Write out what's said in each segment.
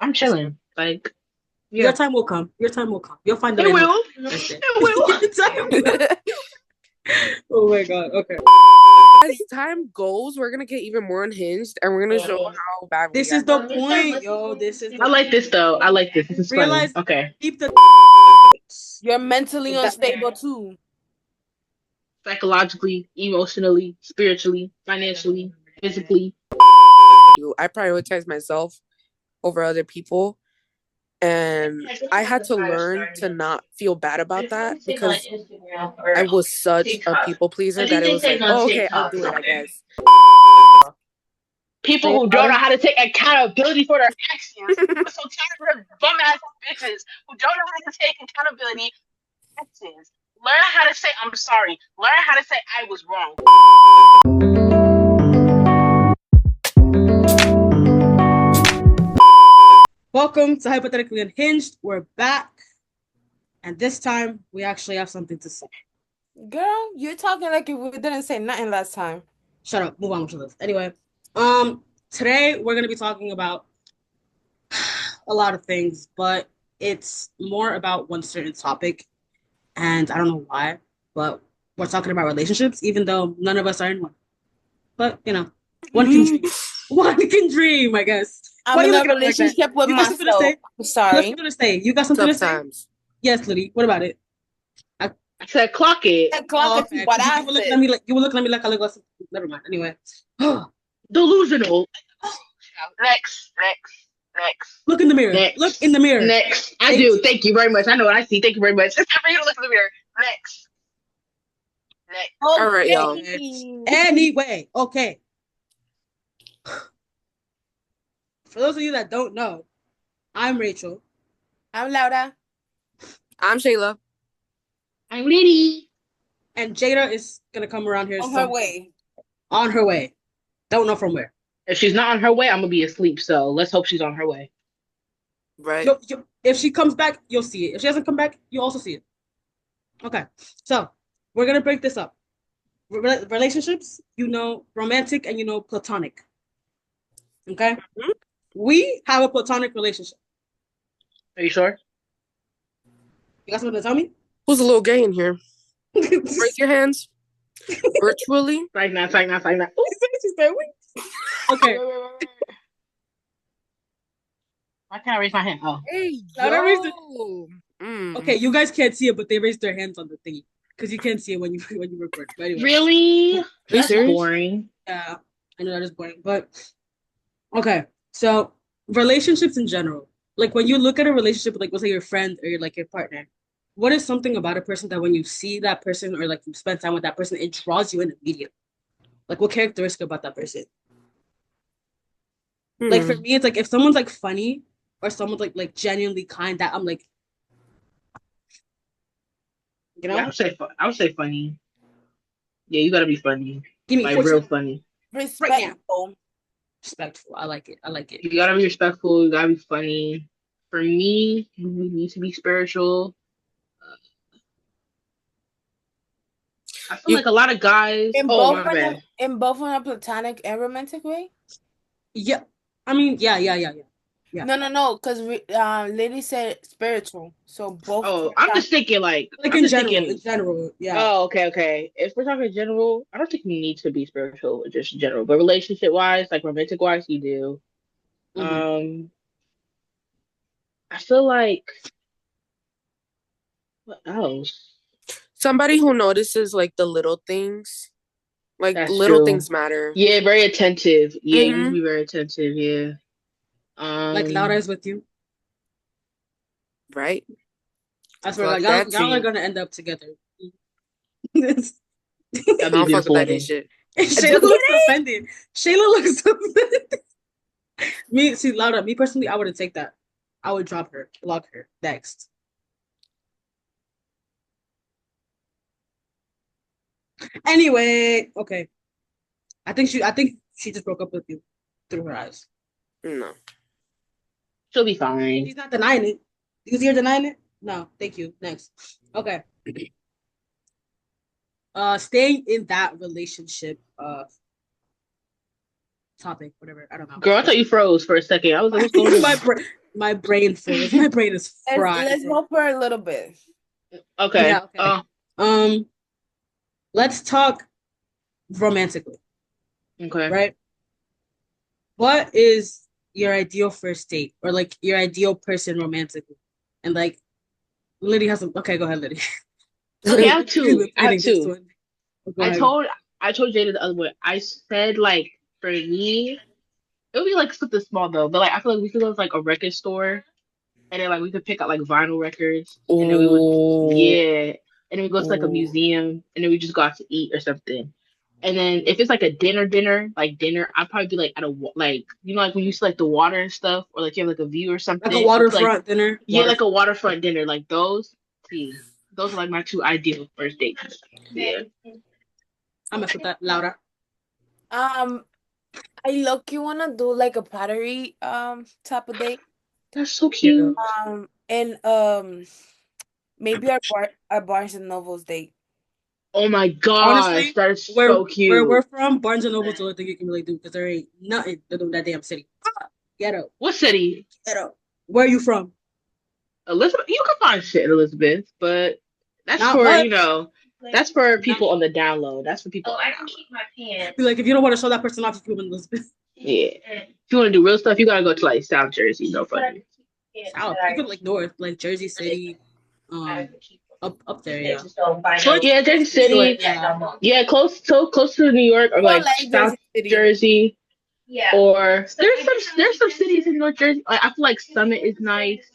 I'm chilling. Like, Your yeah, time will come. Your time will come. You'll find the it man who will. best day. It will. Your time will- Oh my god. Okay. As time goes, we're gonna get even more unhinged, and we're gonna show how bad This we is are. the point, yo. This is I the like this though. I like this. This is funny. realize Okay. keep the You're mentally That- unstable too. Psychologically, emotionally, spiritually, financially, physically. I prioritize myself over other people, and I had to learn to not feel bad about that because I was such a people pleaser that it was like, oh, okay, I'll do it, I guess. People say it who don't know louder. how to take accountability for their actions. I'm so tired of bum ass bitches who don't know how to take accountability for actions. Learn how to say I'm sorry. Learn how to say I was wrong. Welcome to Hypothetically Unhinged. We're back, and this time we actually have something to say. Girl, you're talking like we didn't say nothing last time. Shut up. Move on with your list. Anyway, today we're gonna be talking about a lot of things, but it's more about one certain topic, and I don't know why, but we're talking about relationships, even though none of us are in one. But one can dream. One can dream, I guess. I'm Why are you in a looking at me like that? relationship with You got something to myself. say? I'm You got sorry. something to say? You got something to Tough say? times. Yes, Liddy. What about it? I, I said clock it. That clock is okay, what 'cause I you were looking said. at me like I look. Never mind. Anyway, Delusional. Next. look in the mirror. Look in Next. the mirror. Next. I Thank do. you. Thank you very much. I know what I see. Thank you very much. It's time for you to look in the mirror. Next. Next. All right, y'all. Okay. Anyway, okay. For those of you that don't know, I'm Rachel, I'm Laura. I'm Shayla. I'm ready. and Jada is gonna come around here On her some way. on her way. Don't know from where. If she's not on her way, I'm gonna be asleep. So let's hope she's on her way. Right. If she comes back, you'll see it. If she doesn't come back, you'll also see it. Okay, so we're gonna break this up. Relationships, romantic and platonic. Okay, Mhm. we have a platonic relationship. Are you sure? You got something to tell me? Who's a little gay in here? Raise your hands. Virtually. Like that. She's very weak. Okay, Why can't I raise my hand? Oh. Hey, Laura raised it. yo. Okay, you guys can't see it, but they raised their hands on the thingy because you can't see it when you record. But anyway, Really? Are you That's serious? boring. yeah, I know that is boring, but okay. So relationships in general, like when you look at a relationship, like let's say your friend or like your partner, what is something about a person that when you see that person or like you spend time with that person, it draws you in immediately? Like what characteristic about that person? Like for Hmm. me, it's like if someone's like funny or someone's like genuinely kind, that I'm like, you Yeah, know, I would say funny. Yeah, you gotta be funny. give me Like real 47 funny. right now. Respectful. Respectful. I like it. I like it. You gotta be respectful, you gotta be funny. For me, you need to be spiritual. I feel You like a lot of guys. In Oh both my on a bad. in both on a platonic and romantic way? Yeah. I mean, yeah. Yeah. No, because lady said spiritual. So both Oh, I'm platonic. just thinking like Like I'm in just general, thinking. yeah. Oh, okay. If we're talking general, I don't think you need to be spiritual, just general. But relationship wise, like romantic wise, you do. Hmm. I feel like what else? somebody who notices like the little things. Like That's little true. things matter. Yeah, very attentive. Yeah, you need to Mm-hmm. be very attentive. Yeah. Like Laura Um, is with you. Right? I swear, Clock like that y'all are tea. gonna end up together. that'd I be a don't fuck with beautiful that gay wedding. shit. Shayla Just looks kidding. offended. Shayla looks offended. See, Laura, me personally, I wouldn't take that. I would drop her, block her. Next. Anyway, okay. I think she just broke up with you through her eyes. No. She'll be fine. She's not denying it. You see her denying it? No, thank you. Next. Okay. Staying in that relationship, topic, whatever. I don't know. Girl, I thought you froze for a second. I was like, what's going my on? my brain froze. My brain is fried, Let's bro. go for a little bit. Okay. Yeah. Okay. Um. Let's talk romantically, Okay. right? What is your ideal first date, or like your ideal person romantically? And like, Liddy has some. Okay, go ahead, Liddy. Okay, I You're have two. I have leading this two. one. Go I ahead. told I told Jada the other way. I said like for me, it would be like something small though. But like I feel like we could go to like a record store and then like we could pick out like vinyl records and then we would Oh, yeah. And then we go to like a oh, museum and then we just go out to eat or something. And then if it's like a dinner, I'd probably be like at a like like when you see like the water and stuff or like you have like a view or Like a something. We could like waterfront dinner. yeah, like a Waterfront. waterfront dinner, like those. See, those are like my two ideal first dates. Yeah. I mess with that. Laura. Um, I low-key wanna do like a pottery type of date. That's so Yeah. cute. And maybe our Barnes and Nobles date. Oh my gosh, Honestly, that is where so we're cute. from, Barnes and Noble's the only thing you can really do because there ain't nothing to do in that damn city. Ghetto, What city? ghetto. Where are you from? Elizabeth? You can find shit in Elizabeth, but that's Not for, much. that's for people on the down low. That's for people on the down low. Be like, if you don't want to show that person off, you can Elizabeth. Yeah. If you want to do real stuff, you gotta go to like South Jersey. No funny. South, you could like north, like Jersey City, um, up there, yeah. So, yeah, Jersey New York, City. yeah. Yeah, close to New York or I don't like like South Jersey City. Jersey. Or there's some cities in North Jersey. Like I feel like Summit is nice.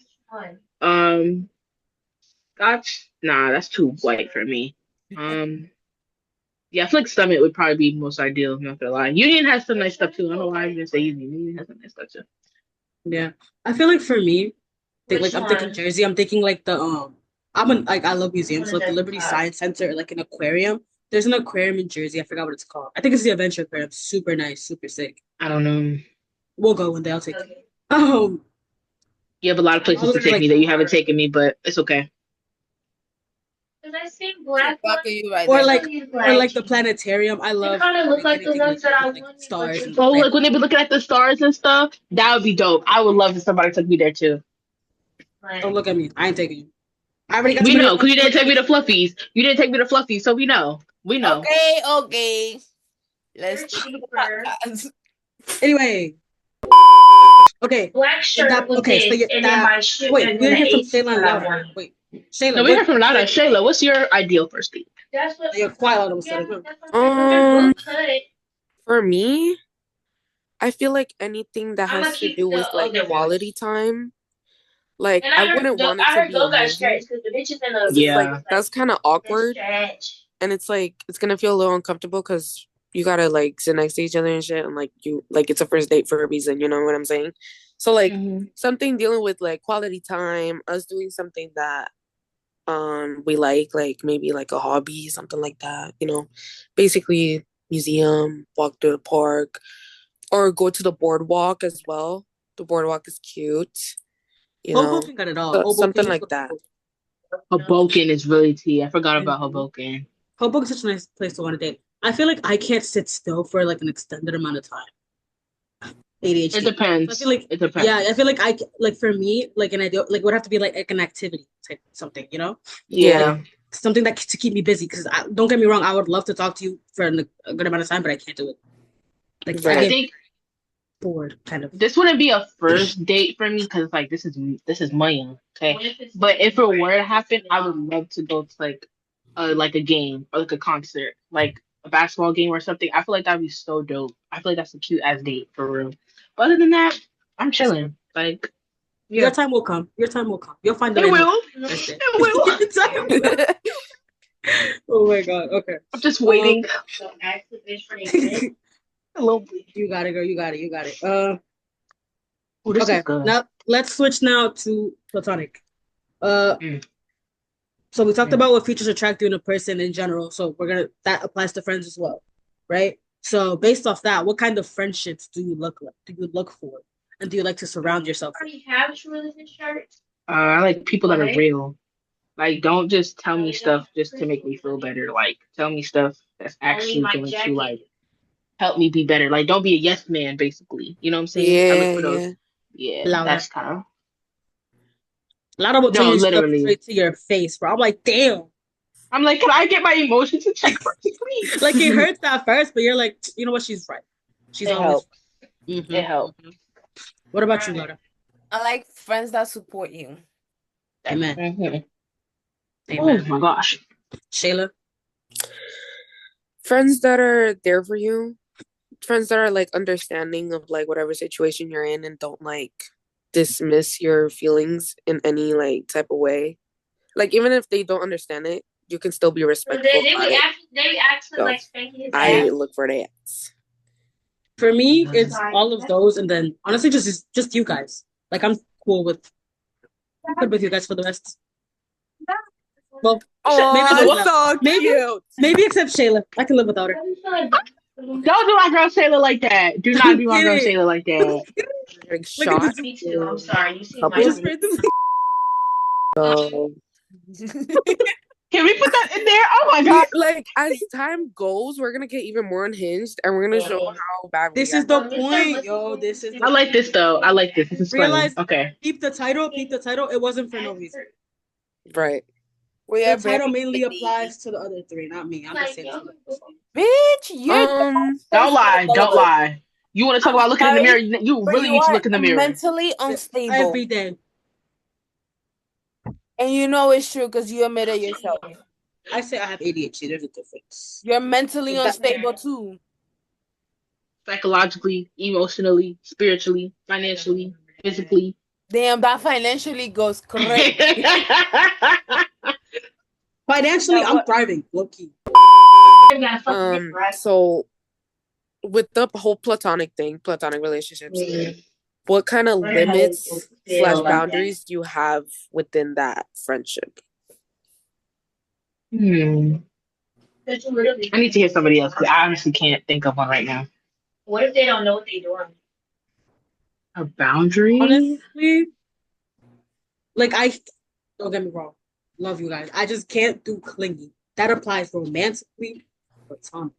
Um, Scotch, nah, that's too white for me. Um, yeah, I feel like Summit would probably be most ideal. I'm not gonna lie. Union has some nice stuff too. I don't know why I'm gonna say Union. Union has some nice stuff too. Yeah. I feel like for me, like I'm thinking Jersey. I'm thinking like the like I love museums, so like the Liberty Science Center, or like an aquarium. There's an aquarium in Jersey. I forgot what it's called. I think it's the Adventure Aquarium. Super nice, super sick. I don't know. We'll go one day. I'll take you. You have a lot of I places was to gonna be take me like, that you haven't taken me, but it's okay. She's blocking you right or there. like, or like the planetarium. I love like anything with like stars and Oh, like random when they be stuff. looking at the stars and stuff, that would be dope. I would love if somebody took me there too. Don't look at me. I ain't taking you. I already got too We many. know, because you didn't take me to Fluffies. You didn't take me to Fluffies, so we know. We know. Okay, okay. Let's stick to the podcast. Anyway, okay. Okay, so that. Wait, we didn't hear from Shayla and Laura. Wait, No, Shayla, we heard what? from Lada. Shayla, what's your ideal first date? You're quiet all of a sudden. um, for me, I feel like anything that has to do with like quality time. Like I wouldn't want it to be a movie because it's like Yeah. that's kind of awkward, and it's like it's gonna feel a little uncomfortable because you gotta like sit next to each other and shit, and like you like it's a first date for a reason. You know what I'm saying? So like Hmm. something dealing with like quality time, us doing something that we like maybe like a hobby, something like that. You know, basically museum, walk through the park, or go to the boardwalk as well. The boardwalk is cute. You know, Hoboken got it all. so, something Hoboken, let's go like to that. Hoboken. Hoboken is really tea. I forgot about Mhm. Hoboken. Hoboken's such a nice place to want to date. I feel like I can't sit still for like an extended amount of time. It ADHD. So I feel depends. like, It yeah, depends. I feel like like for me, like an ideal, like would have to be like an activity type something, you know, like Yeah. Yeah. something that to keep me busy. Because don't get me wrong, I would love to talk to you for a good amount of time, but I can't do it. Like I I Right. get think bored, kind of. this wouldn't be a first date for me because like this is Maya. Okay. But if it were to happen, I would love to go to like a game or like a concert, like a basketball game or something. I feel like that'd be so dope. I feel like that's a cute ass date for real. But other than that, I'm That's fair. chilling. Like, Your yeah. time will come. Your time will come. You'll find the It man who will. first day. It will. Your time will. Oh my god. Okay. I'm just Um, waiting. A little bit. you got it, girl. You got it. You got it. Oh, this is Okay. good. Now let's switch now to platonic. Uh, Mm, so we talked mm. about what features attract you in a person in general. So that applies to friends as well, right? So based off that, what kind of friendships do you look like? Do you look for? And do you like to surround yourself with? I like people that are real. Like, don't just tell me stuff just to make me feel better. Like, tell me stuff that's actually going to like help me be better. Like, don't be a yes man, basically. You know what I'm saying? I look Yeah, for those. yeah. Yeah, Laura. that's kind of Laura will tell no, you stuff literally. straight to your face, bro. I'm like, damn. I'm like, can I get my emotions in check first, Like it please? hurts at first, but you're like, you know what? She's right. She's It always helps. right. It helps. What about you, Laura? I like friends that support you. Amen. Oh Amen. my gosh. Shayla? Friends that are there for you. Friends that are like understanding of like whatever situation you're in and don't like dismiss your feelings in any like type of way. Like even if they don't understand it, you can still be respectful about it. So I look for that. For me, it's all of those, and then honestly, just you guys. Like I'm good with you guys for the rest. Well, maybe Oh, so maybe cute. maybe except Shayla. I can live without her. Don't do my girl Sailor like that. Do not I'm do my girl kidding. Sailor like that. Getting Look at shot. this. Me too. I'm sorry. You see Couple my Just randomly. so Can we put that in there? Oh my god. like as time goes, we're gonna get even more unhinged and we're gonna show how bad we This is the point, yo. This is the I like this though. I like this. This is funny. realize. Okay. Keep the title. Keep the title. It wasn't for no reason. right. We The are title very mainly busy. applies to the other three, not me. I'm just saying. Bitch, you're the Don't most lie. all Don't of us. lie. You want to talk I'm about looking in the mirror? sorry, You but really you need to are look in the mirror. mentally unstable. Every day. And you know it's true because you admit it yourself. I say I have ADHD. There's a difference. You're mentally unstable too. Psychologically, emotionally, spiritually, financially, physically. Damn, that financially goes crazy. Financially, I'm thriving, low key. So with the whole platonic thing, platonic relationships, what kind of limits / boundaries do you have within that friendship? I need to hear somebody else because I honestly can't think of one right now. What if they don't know what they're doing? A boundary? Honestly, like don't get me wrong, love you guys. I just can't do clingy. That applies romantically, platonic.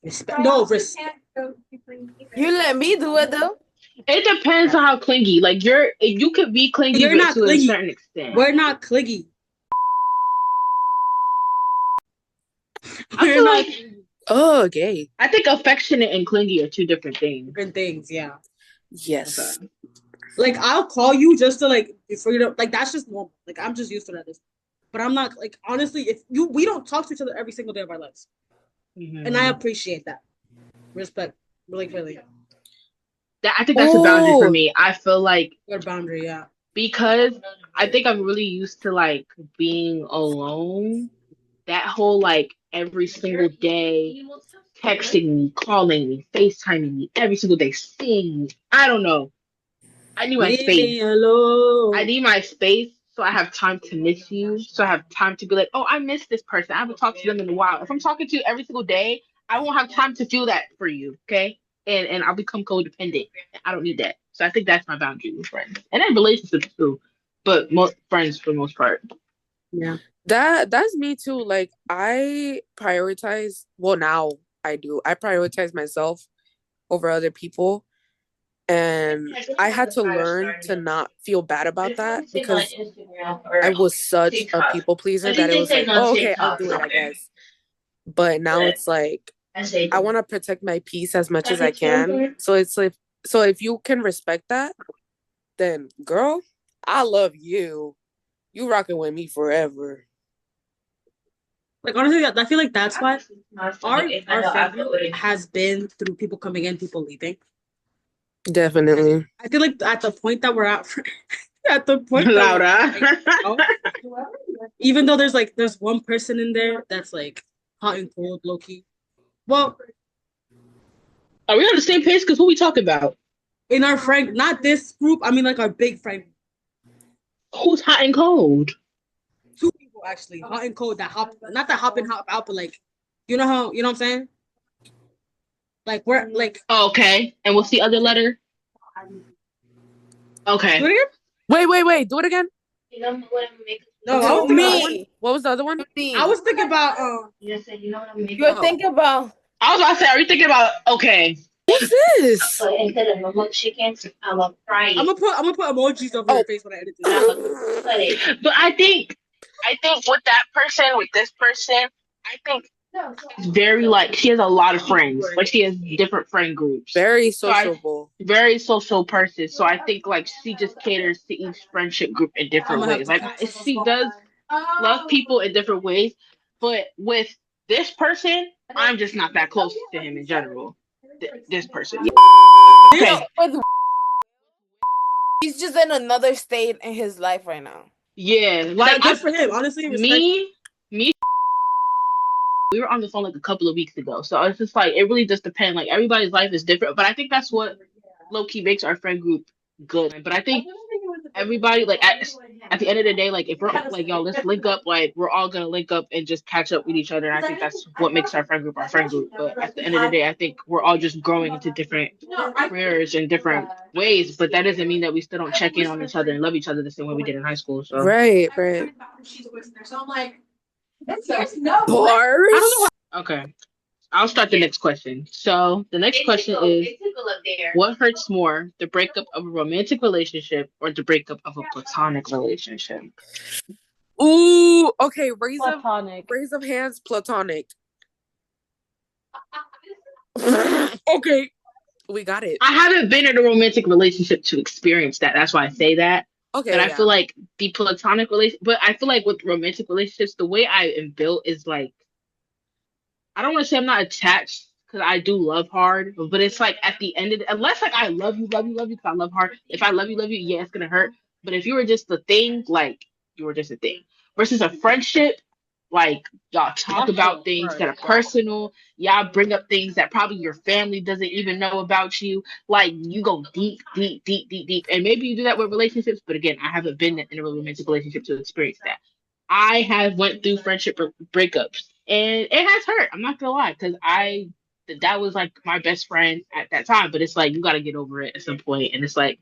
Respect. No, respect. You let me do it though. It depends on how clingy. Like you could be clingy, You're but not to a clingy. certain extent. We're not clingy. I feel like Oh, gay. I think affectionate and clingy are two different things. Different things, yeah. Yes. Okay. Like I'll call you just to like for you to like that's just normal. Like I'm just used to that. But I'm not like honestly, if we don't talk to each other every single day of our lives. Mm-hmm. And I appreciate that. Respect. Really. I think that's a boundary for me. I feel like Your boundary, yeah. because I think I'm really used to like being alone. That whole like every single day texting me, calling me, FaceTiming me every single day, seeing me. I don't know. I need my Leave space. me alone. I need my space so I have time to miss you. So I have time to be like, oh, I miss this person. I haven't talked to them in a while. If I'm talking to you every single day, I won't have time to feel that for you. Okay. And I'll become codependent. I don't need that. So I think that's my boundary with friends. And then relationships too. But most friends for the most part. Yeah. That's me too. Like I prioritize, well now I do. I prioritize myself over other people. And I had to learn to not feel bad about that because I was such a people pleaser that it was like, oh, okay, I'll do it, I guess. But now it's like I want to protect my peace as much as I can. So it's like, so if you can respect that, then girl, I love you. You rocking with me forever. Like honestly, I feel like that's why our family has been through people coming in, people leaving. Definitely. I feel like at the point that we're at, at the point that Laura. even though there's one person in there that's like hot and cold, low key. Well, are we on the same page? Because who we talking about? in our friend, not this group. I mean, like our big friend. Who's hot and cold? Two people actually, hot and cold. That hop, not that hop and hop out, but like, you know what I'm saying? Like we're like. Oh, okay. And what's the other letter? Okay. Do it again? Wait. Do it again. No, Okay, I was thinking about Me. what was the other one? I was thinking about You're thinking about I was about to say, are you thinking about okay? Who's this? I'm gonna put emojis over your face when I edit this. But I think with that person, with this person, I think it's very like she has a lot of friends. Like she has different friend groups. Very So I sociable. very social person. So I think like she just caters to each friendship group in different ways. Like she does love people in different ways, but with this person, I'm just not that close to him in general. This person. No, Okay. with he's just in another state in his life right now. Yeah, like Good for him. Honestly, respect. me, we were on the phone like a couple of weeks ago, so it's just like it really just depends. Like everybody's life is different, but I think that's what low key makes our friend group good. But I think everybody like at the end of the day, like if we're like y'all, let's link up. Like we're all gonna link up and just catch up with each other. And I think that's what makes our friend group our friend group. But at the end of the day, I think we're all just growing into different careers and different ways. But that doesn't mean that we still don't check in on each other and love each other the same way we did in high school. So Right. Bars. okay. I'll start the next question. So the next question is, what hurts more, the breakup of a romantic relationship or the breakup of a platonic relationship? Ooh, okay. Raise of hands. Platonic. Okay, we got it. I haven't been in a romantic relationship to experience that. That's why I say that. Okay, but I feel like the platonic relation. But I feel like with romantic relationships, the way I am built is like I don't want to say I'm not attached because I do love hard, but it's like at the end of the, unless like I love you, love you, love you because I love hard. If I love you, yeah, it's gonna hurt. But if you were just a thing, like you were just a thing, versus a friendship, like y'all talk about things that are personal. Y'all bring up things that probably your family doesn't even know about you. Like you go deep, deep, deep, deep, deep, and maybe you do that with relationships. But again, I haven't been in a romantic relationship to experience that. I have went through friendship breakups, and it has hurt. I'm not gonna lie, because that was like my best friend at that time. But it's like you got to get over it at some point, and it's like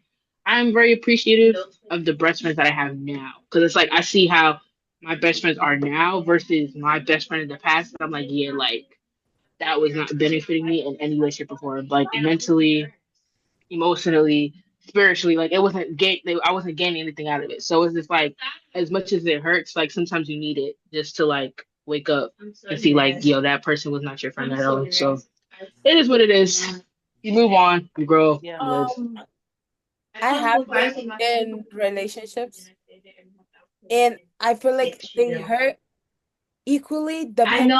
I'm very appreciative of the best friends that I have now, because it's like I see how my best friends are now versus my best friend in the past. I'm like, yeah, like that was not benefiting me in any way, shape, or form, like mentally, emotionally, spiritually. Like it wasn't I wasn't gaining anything out of it. So it's just like as much as it hurts, like sometimes you need it just to like wake up and see like, yo, that person was not your friend at all. So it is what it is. You move on, you grow, you live. I have been in relationships, and I feel like they hurt equally depending.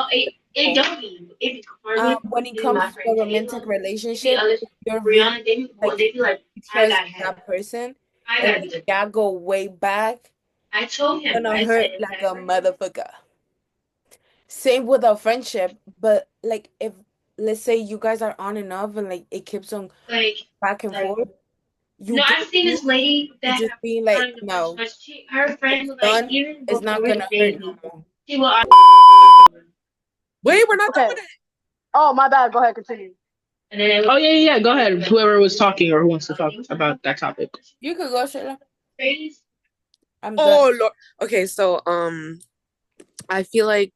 When it comes to a romantic relationship, if you're really like trust that person, and y'all go way back, it's gonna hurt like a motherfucker. Same with a friendship, but like if let's say you guys are on and off and like it keeps on back and forth, you get used to just being like, no, it's done. It's not gonna hurt no more. Wait, we're not done with it. Oh, my bad. Go ahead, continue. Oh yeah. Go ahead. Whoever was talking or who wants to talk about that topic. You could go, Sheila. I'm Oh Lord. Okay, so I feel like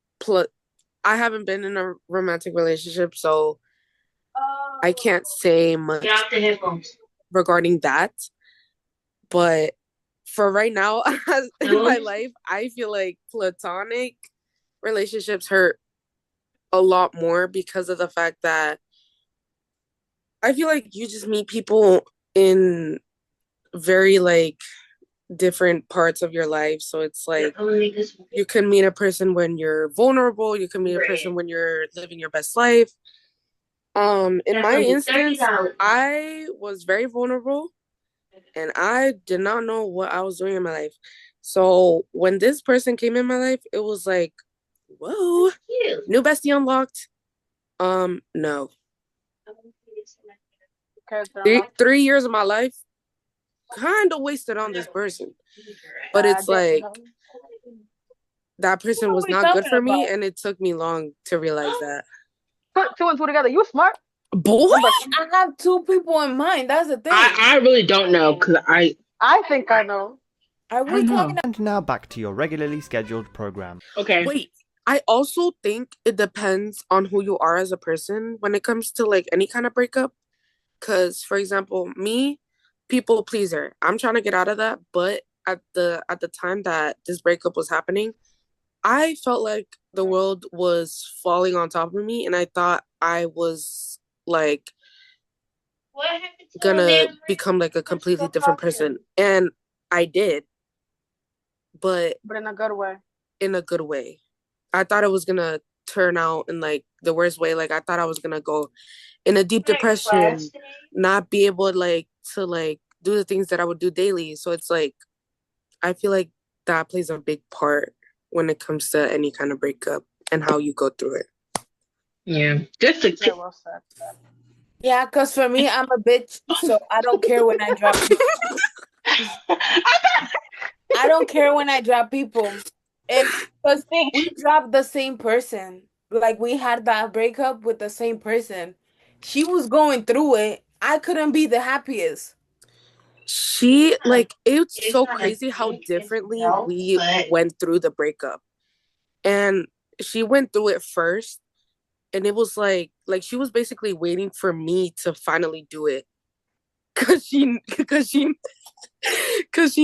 I haven't been in a romantic relationship, so I can't say much regarding that. But for right now, in my life, I feel like platonic relationships hurt a lot more because of the fact that I feel like you just meet people in very like different parts of your life. So it's like you can meet a person when you're vulnerable, you can meet a person when you're living your best life. In my instance, I was very vulnerable and I did not know what I was doing in my life. So when this person came in my life, it was like, whoa, new bestie unlocked. No. 3 years of my life kind of wasted on this person. But it's like that person was not good for me, and it took me long to realize that. Put two and two together. You smart. Boy, I have two people in mind. That's the thing. I really don't know because I think I know. Are we talking? And now back to your regularly scheduled program. Okay. Wait, I also think it depends on who you are as a person when it comes to like any kind of breakup. Because, for example, me, people pleaser. I'm trying to get out of that, but at the time that this breakup was happening, I felt like the world was falling on top of me, and I thought I was like gonna become like a completely different person, and I did, but But in a good way. in a good way. I thought it was gonna turn out in like the worst way. Like I thought I was gonna go in a deep depression, not be able to do the things that I would do daily. So it's like I feel like that plays a big part when it comes to any kind of breakup and how you go through it. Yeah. Just to Very well said. Yeah, because for me, I'm a bitch, so I don't care when I drop people. I don't care when I drop people. And because we dropped the same person. Like we had that breakup with the same person. She was going through it. I couldn't be the happiest. She like it's so crazy how differently we went through the breakup. And she went through it first, and it was like she was basically waiting for me to finally do it because she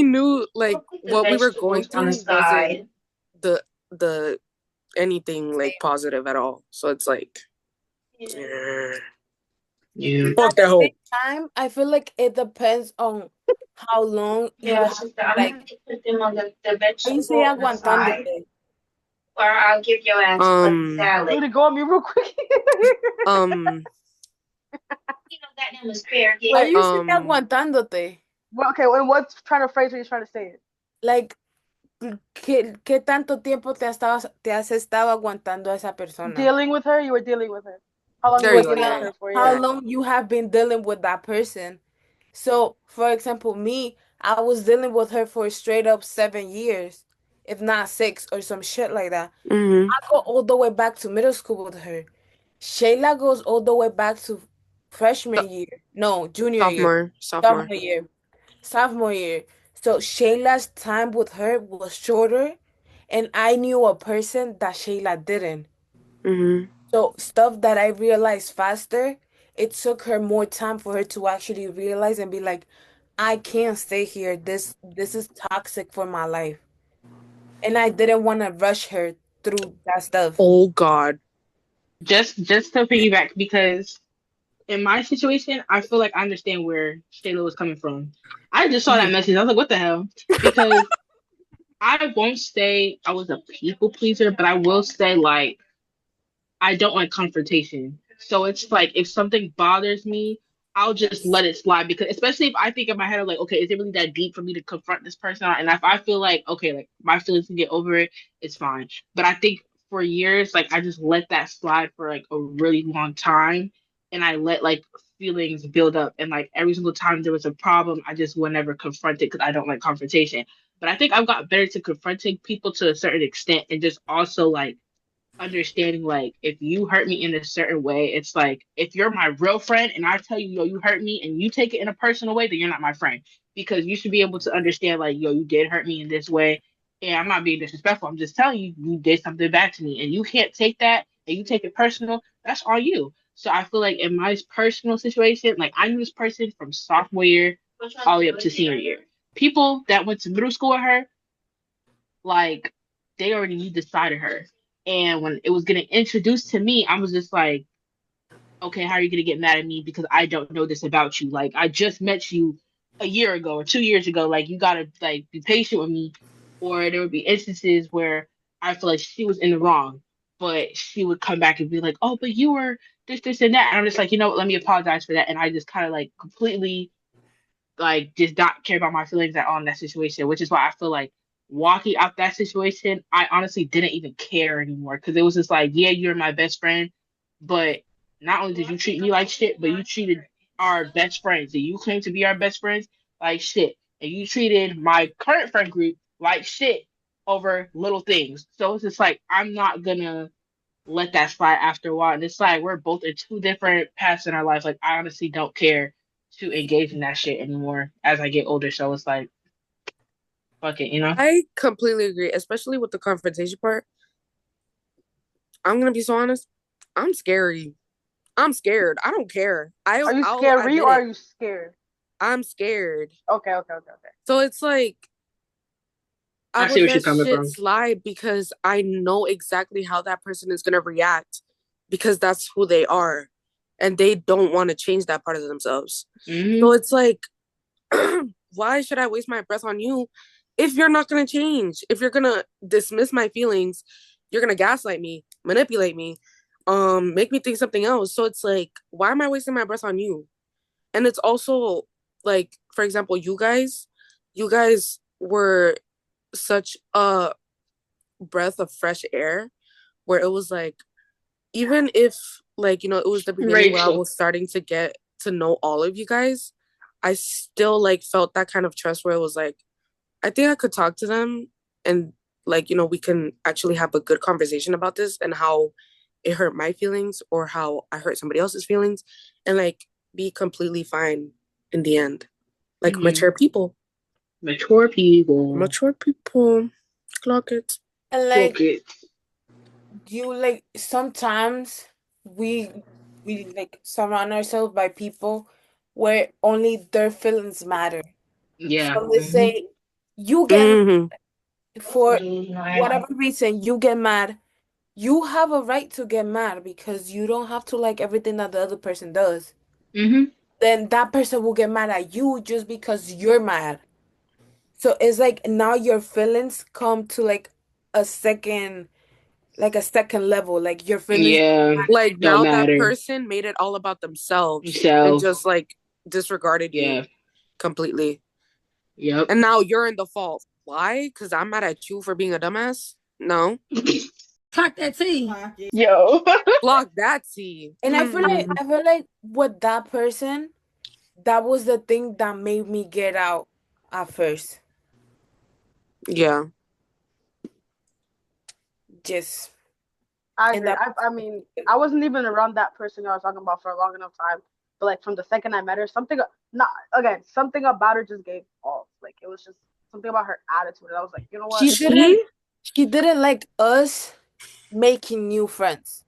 knew like what we were going through wasn't the anything like positive at all. So it's like yeah. Yeah. Fuck At that the hoe. same time, I feel like it depends on how long you have like how you say aguantándote. Um Rudy, go on me real quick. um How you say um aguantándote? Well, okay, and what's trying to phrase when you're trying to say it? Like ¿qué tanto tiempo te has estado aguantando a esa persona? Dealing with her, you were dealing with her. How long you there were you go, dealing with yeah. her for? How Yeah. long you have been dealing with that person. So, for example, me, I was dealing with her for straight up 7 years, if not six or some shit like that. Mm-hmm. I go all the way back to middle school with her. Shayla goes all the way back to freshman year. No, junior year, Sophomore. sophomore year, sophomore year. So Shayla's time with her was shorter, and I knew a person that Shayla didn't. Mm-hmm. So stuff that I realized faster, it took her more time for her to actually realize and be like, I can't stay here. This is toxic for my life. And I didn't want to rush her through that stuff. Oh God. Just to piggyback, because in my situation, I feel like I understand where Shayla was coming from. I just saw that Mm-hmm. message. I was like, what the hell? Because I won't say I was a people pleaser, but I will say like I don't like confrontation. So it's like if something bothers me, I'll just let it slide because especially if I think in my head of like, okay, is it really that deep for me to confront this person? And if I feel like, okay, like my feelings can get over it, it's fine. But I think for years, like I just let that slide for like a really long time. And I let like feelings build up. And like every single time there was a problem, I just would never confront it because I don't like confrontation. But I think I've got better to confronting people to a certain extent and just also like understanding like if you hurt me in a certain way, it's like if you're my real friend and I tell you, yo, you hurt me and you take it in a personal way, then you're not my friend. Because you should be able to understand, like, yo, you did hurt me in this way. And I'm not being disrespectful. I'm just telling you, you did something back to me. And you can't take that and you take it personal. That's on you. So I feel like in my personal situation, like I knew this person from sophomore year all the way up to senior year. People that went to middle school with her, like they already knew the side of her. And when it was getting introduced to me, I was just like, okay, how are you gonna get mad at me because I don't know this about you? Like I just met you a year ago or 2 years ago. Like you gotta like be patient with me. Or there would be instances where I feel like she was in the wrong, but she would come back and be like, oh, but you were this, and that. And I'm just like, you know what, let me apologize for that. And I just kind of like completely like just not care about my feelings at all in that situation, which is why I feel like walking out that situation, I honestly didn't even care anymore because it was just like, yeah, you're my best friend, but not only did you treat me like shit, but you treated our best friends that you claim to be our best friends like shit, and you treated my current friend group like shit over little things. So it's just like I'm not gonna let that slide after a while. And it's like we're both in two different paths in our life. Like I honestly don't care to engage in that shit anymore as I get older. So it's like fuck it, you know? I completely agree, especially with the confrontation part. I'm gonna be so honest. I'm scary. I'm scared. I don't care. Are you I'll scary admit or are it. you scared? I'm scared. Okay. So it's like I I see would where she's let coming shit from. slide because I know exactly how that person is gonna react because that's who they are. And they don't want to change that part of themselves. So Mm-hmm. it's like, why should I waste my breath on you if you're not gonna change? If you're gonna dismiss my feelings, you're gonna gaslight me, manipulate me, make me think something else. So it's like, why am I wasting my breath on you? And it's also like, for example, you guys were such a breath of fresh air where it was like, even if like, it was the beginning where I Rachel. was starting to get to know all of you guys, I still like felt that kind of trust where it was like, I think I could talk to them and like, we can actually have a good conversation about this and how it hurt my feelings or how I hurt somebody else's feelings and like be completely fine in the end. Like Mm-hmm. mature people. Mature people. Mature people. Clock it. And Clock like it. you like sometimes we we like surround ourselves by people where only their feelings matter. Yeah. So let's Mm-hmm. say you get Mm-hmm. for whatever reason you get mad. You have a right to get mad because you don't have to like everything that the other person does. Mm-hmm. Then that person will get mad at you just because you're mad. So it's like now your feelings come to a second level. Like your feelings Yeah. Like Don't now that matter. person made it all about themselves and So, just like disregarded yeah. you completely. Yep. And now you're in the fault. Why? Because I'm mad at you for being a dumbass? No. Clock that T. Yo. Block that T. and Mm. I feel like with that person, that was the thing that made me get out at first. Yeah. Just I and agree. that I mean, I wasn't even around that person I was talking about for a long enough time. But like from the second I met her, something about her just gave off. Like it was just something about her attitude. And I was like, you know what? she See? didn't like us making new friends.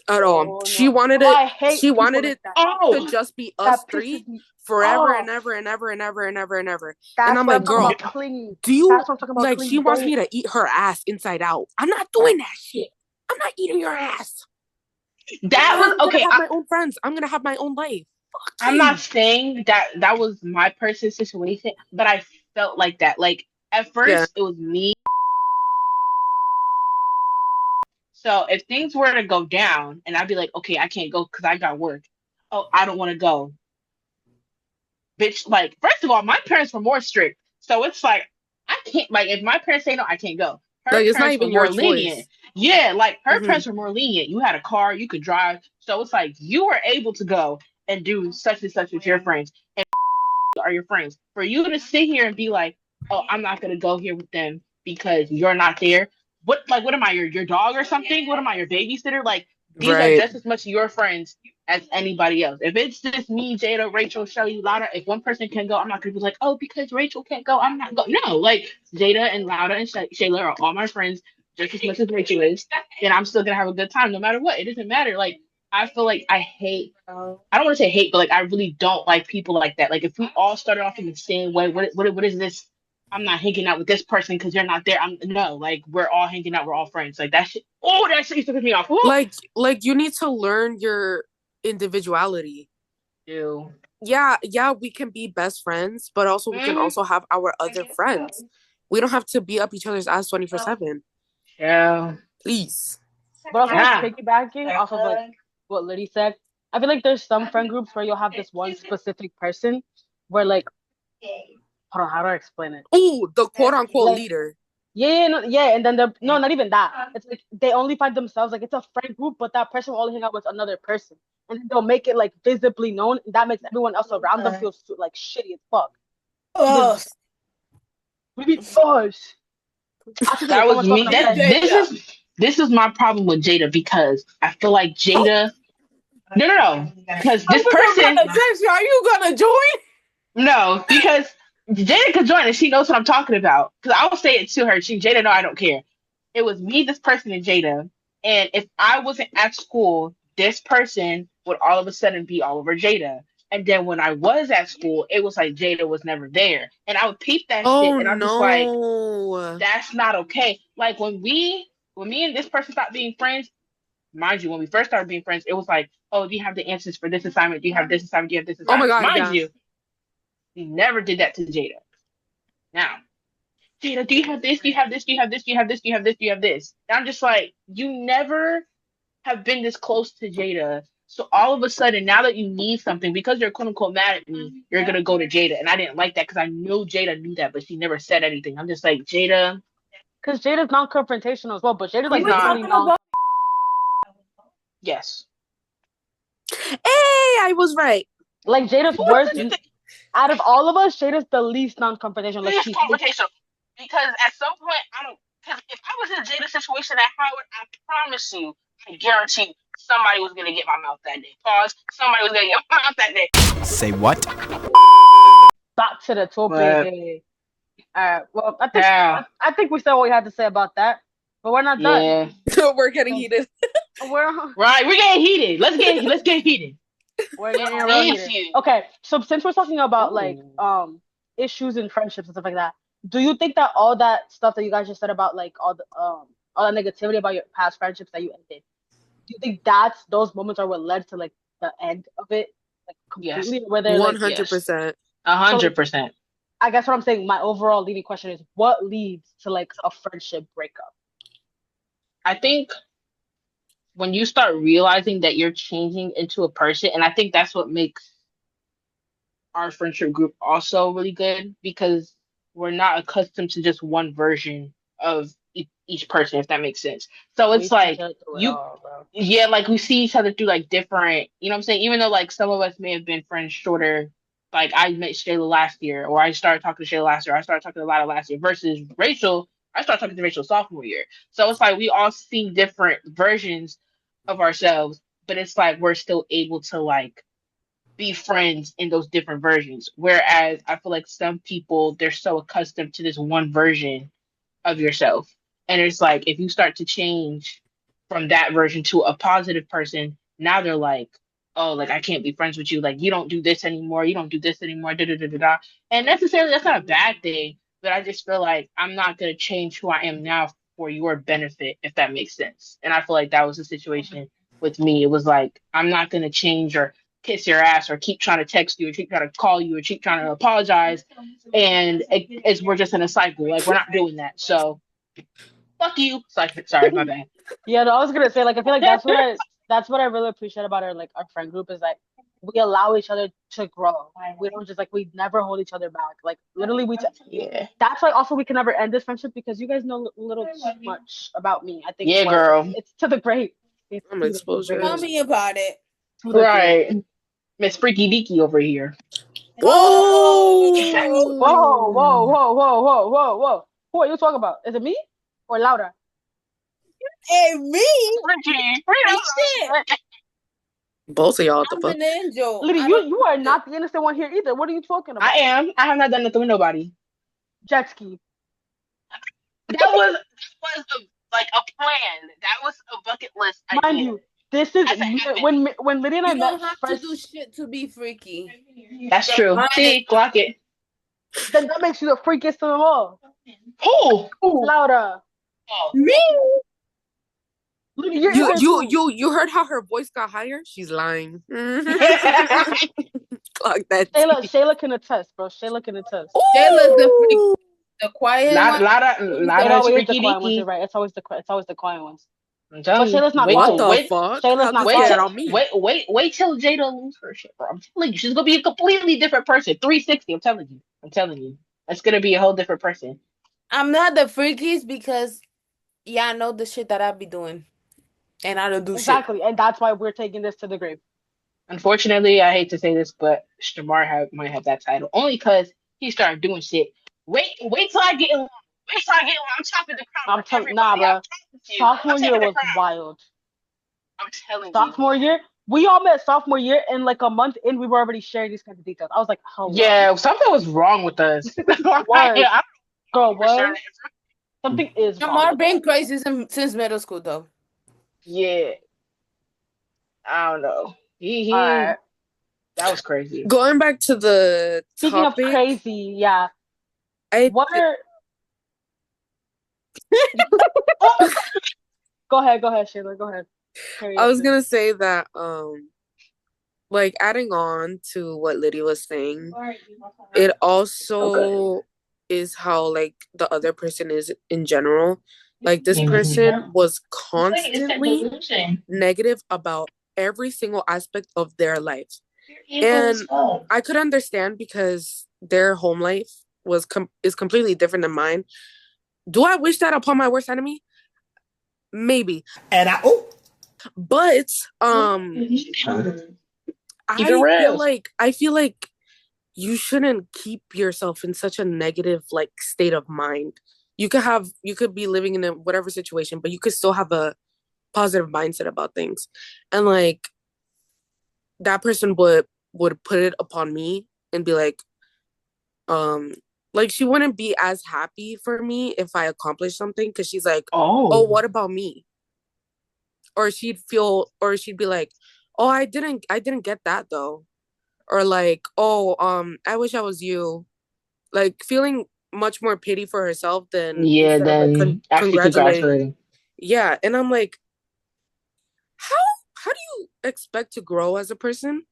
At all. Oh She no. wanted Oh, it. I hate She people wanted like it that. to Oh. just be us That pisses three me forever and off. ever and ever and ever and ever and ever. And That's I'm what like, I'm talking girl, about. Clingy. do you That's what I'm talking about. like she Clingy. wants Don't. me to eat her ass inside out. I'm not doing that shit. I'm not eating your ass. That was I'm gonna okay. have my own friends. I'm gonna have my own life. Fuck I'm not you. saying that was my person's situation, but I felt like that. Like at Yeah. first, it was me. So if things were to go down, and I'd be like, okay, I can't go because I got work. Oh, I don't want to go, bitch. Like first of all, my parents were more strict, so it's like I can't. Like if my parents say no, I can't go. Her Like it's not parents were even your more lenient. choice. Yeah, like her Hmm. parents were more lenient. You had a car, you could drive, so it's like you were able to go and do such and such with your friends. Are your friends. For you to sit here and be like, "Oh, I'm not gonna go here with them because you're not there." What am I, your dog or something? What am I, your babysitter? Like these are Right. just as much your friends as anybody else. If it's just me, Jada, Rachel, Shelly, Lauda, if one person can go, I'm not gonna be like, "Oh, because Rachel can't go, I'm not going." No, like Jada and Lauda and Shayla are all my friends just as much as Rachel is, and I'm still gonna have a good time no matter what. It doesn't matter. Like I feel like I don't want to say hate, but like I really don't like people like that. Like if we all started off in the same way, what is this? I'm not hanging out with this person because you're not there. I'm no, like we're all hanging out. We're all friends. Like that shit. Oh, that shit used to piss me off. Ooh. Like you need to learn your individuality. Ew. Yeah, we can be best friends, but also we can Mm, also have our other friends. We don't have to be up each other's ass 24/7. yeah. Please. But also like Yeah. piggybacking off of like what Liddy said. I feel like there's some friend groups where you'll have this one specific person where like hold on, how do I explain it? Oh, the quote unquote Like leader. yeah, no, yeah, and then they're no, not even that. It's like they only find themselves like it's a friend group, but that person will only hang out with another person, and then they'll make it like visibly known. And that makes everyone else around them feel like shitty as fuck. oh, Because we be us. I think That there's so was much stuff me. that That said. this is my problem with Jada because I feel like Jada. No. Because I this was person. about to text you. Are you gonna join? No, because Jada could join and she knows what I'm talking about. Because I will say it to her. Jada, no, I don't care. It was me, this person, and Jada. And if I wasn't at school, this person would all of a sudden be all over Jada. And then when I was at school, it was like Jada was never there. And I would peep that shit Oh and I'm just like, no. that's not okay. Like when me and this person stopped being friends, mind you, when we first started being friends, it was like, oh, do you have the answers for this assignment? Do you have this assignment? Do you have this Oh my assignment? God, Mind yeah. you, we never did that to Jada. Now, Jada, do you have this? Do you have this? Do you have this? Do you have this? Do you have this? Do you have this? And I'm just like, you never have been this close to Jada. So all of a sudden, now that you need something, because you're quote unquote mad at me, you're gonna go to Jada. And I didn't like that because I knew Jada knew that, but she never said anything. I'm just like, Jada, Because Jada's non-confrontational as well, but Jada's she's like not. really non. Yes. Hey, I was right. Like Jada's What worst. did you think? Out of all of us, Jada's the least non-confrontational. Like Least she hates. confrontation. Because at some point, I don't. Because if I was in a Jada situation at Howard, I promise you, I guarantee you, somebody was gonna get my mouth that day. Pause. Somebody was gonna get my mouth that day. Say what? Back to the topic. Well, Yeah. I think we said what we had to say about that, but we're not done. Yeah. We're getting heated. We're Right. We're getting heated. Let's get heated. we're getting Let's real dance heated. you. Okay, so since we're talking about like Ooh. issues in friendships and stuff like that, do you think that all that stuff that you guys just said about like all the negativity about your past friendships that you ended, do you think that's those moments are what led to like the end of it, like Yes. completely, where they're like 100%. 100%. I guess what I'm saying, my overall leading question is what leads to like a friendship breakup? I think when you start realizing that you're changing into a person, and I think that's what makes our friendship group also really good because we're not accustomed to just one version of each person, if that makes sense. So We it's see each like other through it you, all, bro. yeah, like we see each other through like different, you know what I'm saying? Even though like some of us may have been friends shorter, like I met Shayla last year, or I started talking to Shayla last year, I started talking to Lila last year, versus Rachel, I started talking to Rachel sophomore year. So it's like we all see different versions of ourselves, but it's like we're still able to like be friends in those different versions. Whereas I feel like some people they're so accustomed to this one version of yourself. And it's like if you start to change from that version to a positive person, now they're like, oh, like I can't be friends with you. Like you don't do this anymore. You don't do this anymore. Da da da da da. And necessarily that's not a bad thing, but I just feel like I'm not gonna change who I am now for your benefit, if that makes sense. And I feel like that was the situation with me. It was like I'm not gonna change or kiss your ass or keep trying to text you or keep trying to call you or keep trying to apologize and it's we're just in a cycle. Like we're not doing that. So fuck you. Sorry, my bad. Yeah, no, I was gonna say like I feel like that's what I really appreciate about our friend group is like we allow each other to grow. We don't just like we never hold each other back. Like literally Yeah. that's why also we can never end this friendship because you guys know a little too much about me. I think Yeah, girl. it's to the great. It's I'm to the exposed. great. Tell me about it. To the great. Right. Miss Freaky Deaky over here. Whoa! Whoa, whoa, whoa, whoa, whoa, whoa, whoa. Who are you talking about? Is it me or Laura? Hey, me? Freaky. Hey, shit. Both of y'all, what the I'm fuck? an angel. Liddy, I you don't you are not the innocent one here either. What are you talking about? I am. I have not done nothing with nobody. Jet ski. That was like a plan. That was a bucket list Mind idea. you, this is That's a habit. when Liddy and I You met don't have to first. do shit to be freaky. That's true. Mine See, Glock it. Then that makes you the freakiest of them all. Who? Laura. Oh. Me? Liddy, you're in You there you too. you heard how her voice got higher? She's lying. Clock that. Shayla can attest, bro. Shayla can attest. Shayla's the freak, the quiet one. It Lada's always is the freaky quiet ones. You're deaky. right. It's always the quiet ones. I'm But telling you. Shayla's not Wait What quiet. till the wait fuck? Shayla's How not this wait get quiet. on me? wait till Jada lose her shit, bro. I'm telling you, she's gonna be a completely different person. 360. I'm telling you. I'm telling you. That's gonna be a whole different person. I'm not the freakiest because I know the shit that I be doing. And I don't do shit. Exactly, and that's why we're taking this to the grave. Unfortunately, I hate to say this, but Shamar might have that title only because he started doing shit. Wait till I get in line. Wait till I get in line. I'm chopping the crown I'm for telling, nah, everybody. I bro. promise you. Sophomore I'm year taking the was crown. wild. I'm telling you. Sophomore year, we all met sophomore year, and like a month in, we were already sharing these kinds of details. I was like, hello. Yeah, something was wrong with us. Was girl for sure. was something is wrong. Jamar been crazy since middle school though. Yeah, I don't know. All right. That was crazy. Going back to the Speaking of topic, crazy, yeah. I What are Oh, go ahead, Shayla. Go ahead. Carry I your was thing. gonna say that like adding on to what Lydia was saying, it Okay. also is how like the other person is in general. Like this Mhm. person was constantly negative about every single aspect of their life. And I could understand because their home life is completely different than mine. Do I wish that upon my worst enemy? Maybe. And I oh But Keep it real. I feel like you shouldn't keep yourself in such a negative like state of mind. You could be living in a whatever situation, but you could still have a positive mindset about things. And like that person would put it upon me and be um like she wouldn't be as happy for me if I accomplished something because she's like, oh, Oh. what about me? Or she'd be like, oh, I didn't get that though. Or like, oh, I wish I was you. Like feeling much more pity for herself than Yeah, instead of like then actually congratulating. congratulating. Yeah, and I'm like, how how do you expect to grow as a person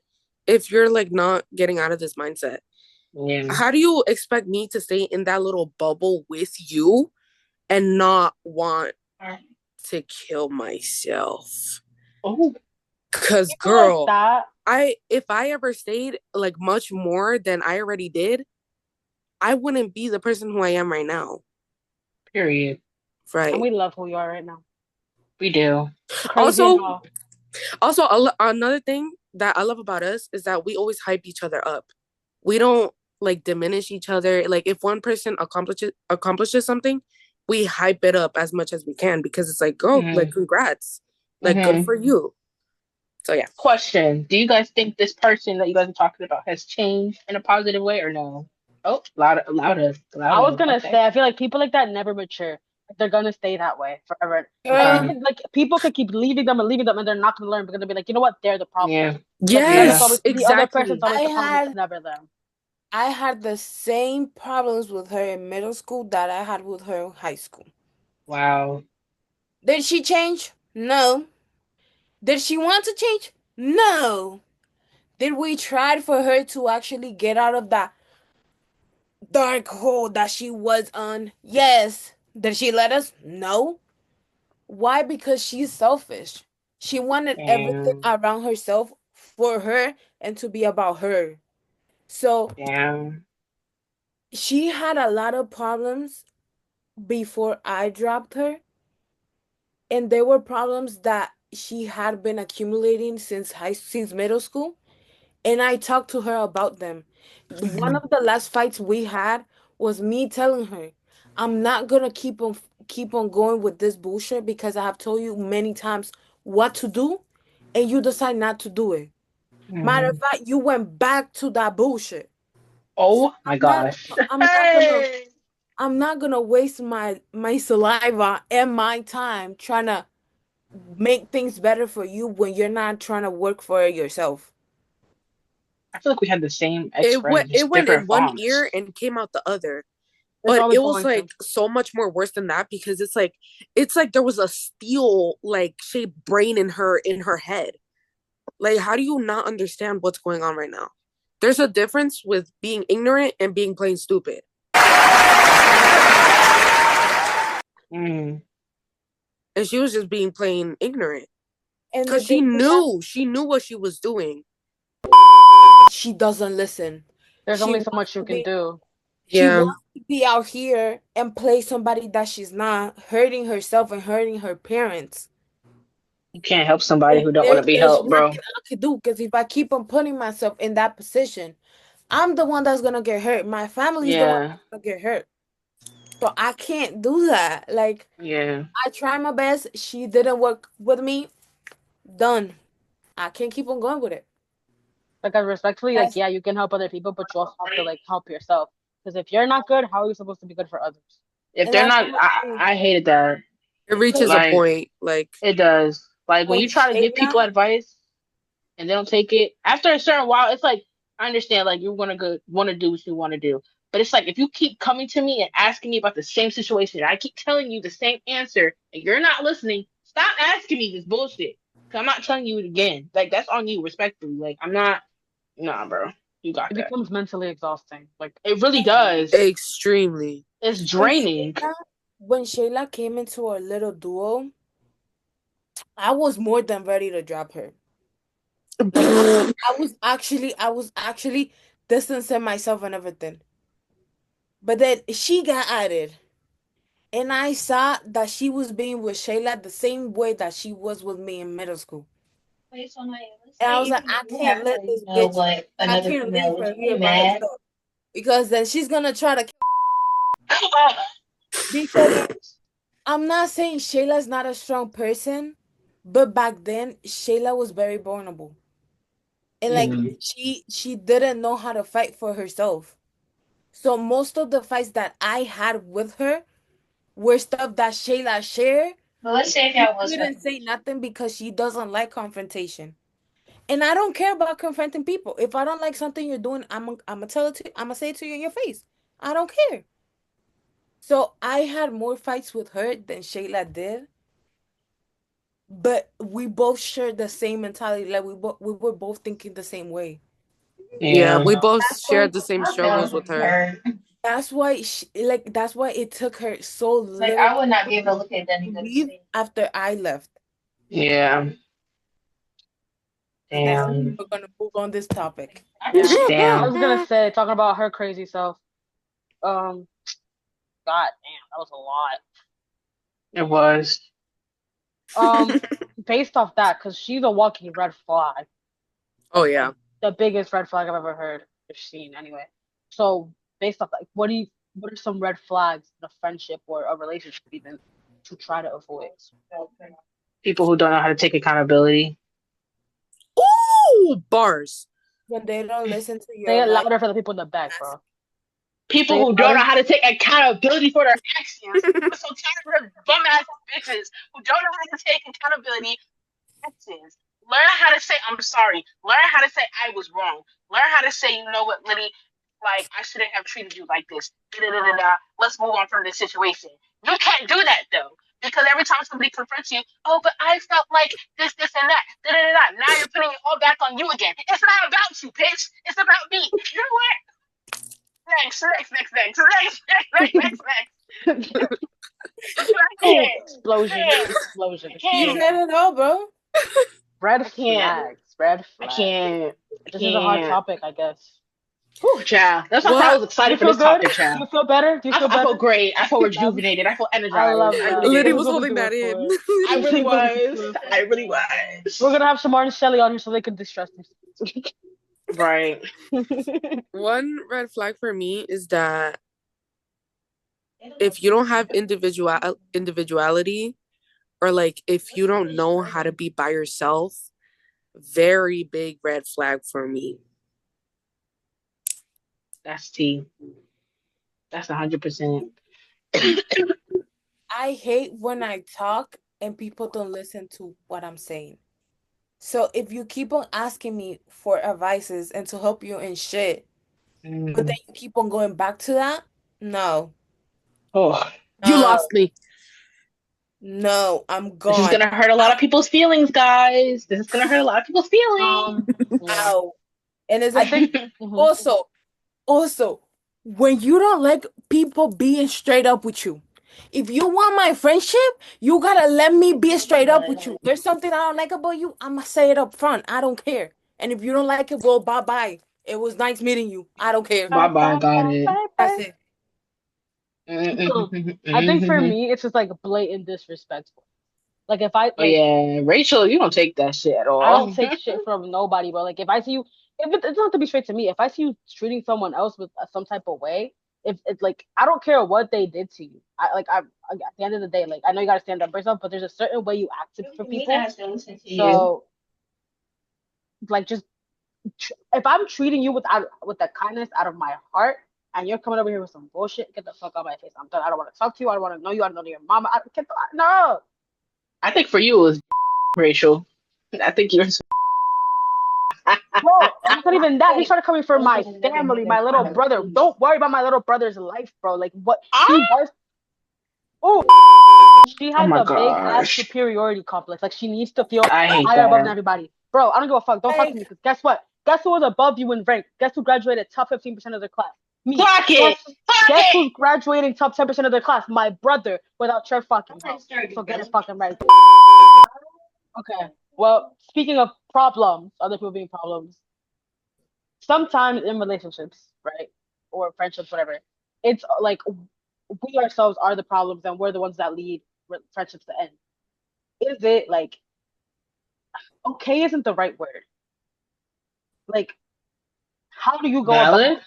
if you're like not getting out of this mindset? Yeah. How do you expect me to stay in that little bubble with you and not want to kill myself? Oh. Cause People like girl, that. I if I ever stayed like much more than I already did, I wouldn't be the person who I am right now. Period. And Right. we love who you are right now. We do. Crazy and Also, all. another thing that I love about us is that we always hype each other up. We don't like diminish each other. Like if one person accomplishes something, we hype it up as much as we can because it's like, girl, like Mhm. congrats. Like good Mhm. for you. So yeah. Question: do you guys think this person that you guys are talking about has changed in a positive way or no? Oh, louder, louder, I was louder. gonna Okay. say, I feel like people like that never mature. They're gonna stay that way forever. Like they Okay. Girl, could, like people could keep leaving them, and they're not gonna learn. They're gonna be like, you know what? They're the problem. Yeah. Like then it's Yeah. always Yes, the other person's exactly. always the problem. It's never them. I had the same problems with her in middle school that I had with her in high school. Wow. Did she change? No. Did she want to change? No. Did we try for her to actually get out of that dark hole that she was on? Yes. Did she let us? No. Why? Because she's selfish. She wanted everything Damn. around herself for her and to be about her. So Damn. she had a lot of problems before I dropped her. And there were problems that she had been accumulating since middle school. And I talked to her about them. One Mhm. of the last fights we had was me telling her, I'm not gonna keep on going with this bullshit because I have told you many times what to do and you decide not to do it. Matter of Mhm. fact, you went back to that bullshit. So Oh my gosh. Hey. I'm not gonna waste my saliva and my time trying to make things better for you when you're not trying to work for it yourself. I feel like we had the same ex friend, It just went in different one fonts. ear and came out the other. It's But always it was going like to. so much more worse than that because it's like there was a steel like shaped brain in her head. Like how do you not understand what's going on right now? There's a difference with being ignorant and being plain stupid. Mm. And she was just being plain ignorant And the because thing is that she knew what she was doing. she doesn't listen. There's She only so wants much you to can be do. she Yeah. wants to be out here and play somebody that she's not, hurting herself and hurting her parents. You can't help somebody And who don't want to be there's helped, nothing bro. I could do because if I keep on putting myself in that position, I'm the one that's gonna get hurt. My family's the one Yeah. that's gonna get hurt. So I can't do that. Like Yeah. I try my best. She didn't work with me. Done. I can't keep on going with it. Like I respectfully, like That's yeah, you can help other people, but you also have to like help yourself. Because if you're not good, how are you supposed to be good for others? If and they're that's not, one I thing. I hated that. It reaches a Like point like it does. Like when When you try to give people Shayla, advice and they don't take it, after a certain while, it's like I understand like you're gonna go want to do what you want to do, but it's like if you keep coming to me and asking me about the same situation, and I keep telling you the same answer, and you're not listening, stop asking me this bullshit. Cause I'm not telling you it again. Like that's on you, respectfully. Like I'm not. Nah, bro, you got It that. becomes mentally exhausting. Like, It really does. Extremely. It's when draining. Shayla, when Shayla came into our little duo, I was more than ready to drop her. Like I was actually distancing myself and everything. But then she got added. And I saw that she was being with Shayla the same way that she was with me in middle school. And I was like, I can't let this bitch, I can't leave her here by herself. Because then she's gonna try to, because I'm not saying Shayla's not a strong person, but back then Shayla was very vulnerable. And like Mm. she didn't know how to fight for herself. So most of the fights that I had with her were stuff that Shayla shared. She couldn't say nothing because she doesn't like confrontation. And I don't care about confronting people. If I don't like something you're doing, I'm gonna tell it to I'm gonna say it to you in your face. I don't care. So I had more fights with her than Shayla did, but we both shared the same mentality. Like we were both thinking the same way. Yeah, Yeah. we both That's why shared the same struggles with her. that's why it took her so little to leave after I left. Yeah. And now Damn. we're gonna move on this topic. yeah. I Damn. was gonna say, talking about her crazy self. Um, God damn, that was a lot. It was. Um, Based off that, because she's a walking red flag, Oh like yeah. the biggest red flag I've ever heard or seen, anyway. So, based off, like, what are some red flags in a friendship or a relationship even to try to avoid? People who don't know how to take accountability. Ooh, bars. When they don't listen to Say your it advice, louder for the people in the back, ask. bro. People Say it who don't know louder. how to take accountability for their actions. I'm so tired of bum ass bitches who don't know how to take accountability actions. Learn how to say I'm sorry. Learn how to say I was wrong. Learn how to say, you know what, Liddy, like I shouldn't have treated you like this. Da-da-da-da-da. Let's move on from this situation. You can't do that though. Because every time somebody confronts you, oh, but I felt like this, and that. Da-da-da-da. Now you're putting it all back on you again. It's not about you, bitch. It's about me. You know what? Next. I Oh, can't. explosion, I explosion, You can't. said explosion. it all, bro. Red I can't. flags, red I flags. can't. I This is a hard can't. topic, I guess. Whew, child. That's why I What? was Do you excited for feel this good? topic, Do child. you feel better? Do you feel I feel better? great. I feel Um, rejuvenated. I feel I energized. love I that. really Liddy This do. is was what we holding do that it in. for. I Liddy This was really is what holding we that was. do it for. I really was. We're gonna have Shamar and Shelly on here so they can distress themselves. Right. One red flag for me is that if you don't have individuality, or like if you don't know how to be by yourself, very big red flag for me. That's T. That's 100%. I hate when I talk and people don't listen to what I'm saying. So if you keep on asking me for advices and to help you in shit, but then Mm. you keep on going back to that, no, Oh, You no, lost me. no, I'm this is gone. gonna hurt a lot of people's feelings, guys. This is gonna hurt a lot of people's feelings. Um, yeah. Out. And it's I like, think mhm. also, also, when you don't like people being straight up with you, if you want my friendship, you gotta let me be straight up with you. There's something I don't like about you, I'ma say it up front. I don't care. And if you don't like it, well, bye bye. It was nice meeting you. I don't care. Bye Bye, bye. bye, Got bye, it. bye, That's bye. it. I think for Oh me, it's just like blatant disrespectful. Like if I like, yeah, Rachel, you don't take that shit at I don't all. take shit from nobody, bro. Like if I see you, if it, it's not to be straight to me. If I see you treating someone else with some type of way, if it's like I don't care what they did to you. At the end of the day, like I know you gotta stand up for yourself, but there's a certain way you act for people. You. So like just if I'm treating you with that kindness out of my heart, and you're coming over here with some bullshit, get the fuck out of my face. I'm done. I don't want to talk to you. I don't want to know you. I don't know your mama. Get the, no. I think for you it was. Rachel. I think you're. Bro, and it's not even that. He started coming for my family, my little brother. Don't worry about my little brother's life, bro. Like what he Ah! does. Oh, she Oh has my a big ass gosh. superiority complex. Like she needs to feel I hate higher above than that. everybody. Bro, I don't give a fuck. Don't talk to me Like, because guess what? Guess who was above you in rank? Guess who graduated top 15% of their class? Me. Clock Guess it! Clock guess it! who's graduating top 10% of their class? My brother without your fucking help. So get it fucking right. Okay. Well, speaking of problems, other people being problems, sometimes in relationships, right? Or friendships, whatever, it's like we ourselves are the problems and we're the ones that lead friendships to end. Is it like okay isn't the right word? Like, how do you go about Valid?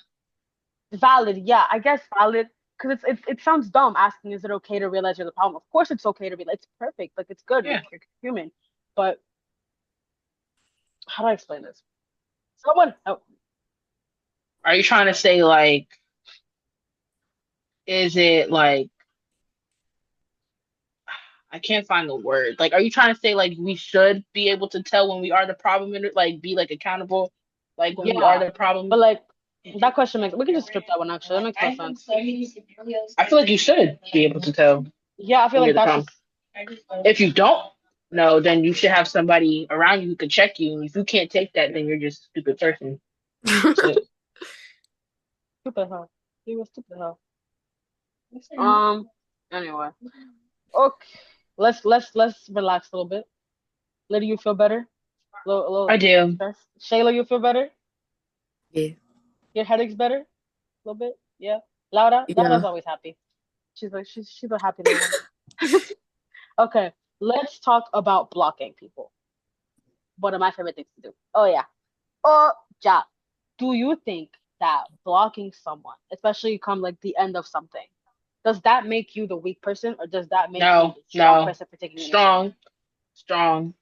valid? Yeah, I guess valid because it sounds dumb asking, is it okay to realize you're the problem? Of course, it's okay to be. It's perfect. Like, it's good. Yeah. You're human. But how do I explain this? Someone, oh, Are you trying to say like, is it like I can't find the word. Like, are you trying to say like we should be able to tell when we are the problem and like be like accountable, like when we are yeah, the but problem? like that question makes. We can just skip that one. Actually, that makes no sense. I feel like you should be able to tell Yeah, I feel when you're like the that's problem. just If you don't know, then you should have somebody around you who can check you. And if you can't take that, then you're just a stupid person. That's it. stupid, huh? He was stupid, huh? Um. Anyway, okay. Let's relax a little bit. Liddy, you feel better? A little I do. stress. Shayla, you feel better? Yeah. Your headache's better? A little bit? Yeah. Laura? Laura's Yeah. always happy. She's like she's a happy little one. Okay, let's talk about blocking people. One of my favorite things to do. Oh yeah. Oh yeah. Do you think that blocking someone, especially come like the end of something, does that make you the weak person or does that make you No, the strong no. person for taking initiative? Strong, strong.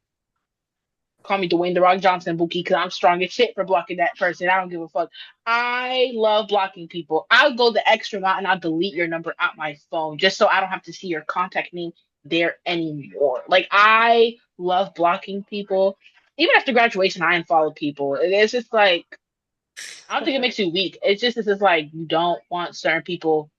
Call me Dwayne the Rock Johnson, Bookie, because I'm strong as shit for blocking that person. I don't give a fuck. I love blocking people. I'll go the extra mile and I'll delete your number out my phone just so I don't have to see your contact name there anymore. Like I love blocking people. Even after graduation, I unfollow people. It's just like I don't think it makes you weak. It's just like you don't want certain people